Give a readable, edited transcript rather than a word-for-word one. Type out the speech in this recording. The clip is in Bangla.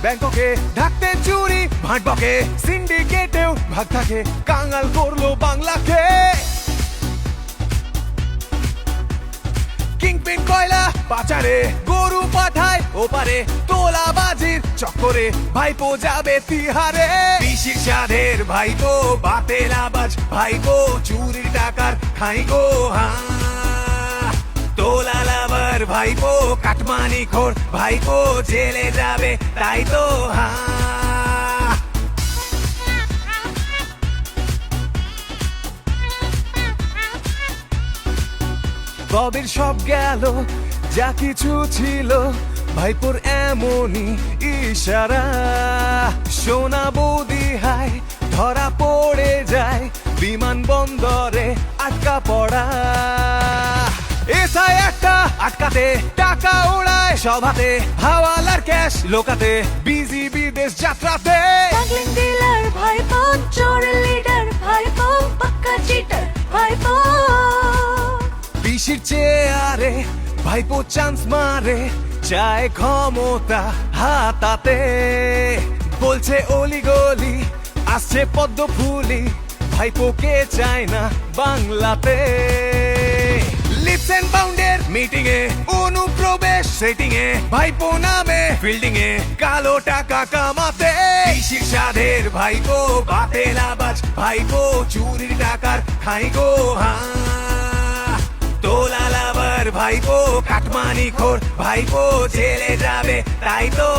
ব্যাংককে ঢাকতে চুরি ভাট বকে সিন্ডিকেটেও ভাগ থাকে কাঙাল করলো বাংলাকে কিংপিন কয়লা পাচারে গরু পাঠায় ওপারে তোলাবাজির চক্করে ভাইপো যাবে তিহারে পিসির সাধের ভাইপো বাতেল আবাজ ভাইপো চুরির টাকার খাই গো তোলা লাভার ভাইপো কাটমানি খোর ভাইপো জেলে যাবে তাই তো ববের সব গেল যা কিছু ছিল ভাইপোর এমনই ইশারা সোনা বৌদি হায় ধরা পড়ে যায় বিমানবন্দরে আটকা পড়া এসআই একটা আটকাতে টাকা ওড়ায় সভাতে হাওয়ালার ক্যাশ লোকাতে বিজি বিদেশ যাত্রাতে স্মাগলিং ডিলার ভাইপো চোর লিডার ভাইপো পাক্কা চিটার ভাইপো পিসির চেয়ারে ভাইপো চান্স মারে চায় ক্ষমতা হাতাতে বলছে অলি গলি আসছে পদ্ম ফুলি ভাইপোকে চায় না বাংলাতে লিপস এন্ড বাউন্ডের মিটিং এ অনুপ্রবেশ সেটিং এ ভাইপো নামে ফিল্ডিং এ কালো টাকা কামাতে পিসির সাধের ভাইপো বাতেল আবাজ ভাইপো চুরির টাকার খাই গো তোলা লাভার ভাইপো কাটমানি খোর ভাইপো জেলে যাবে তাই তো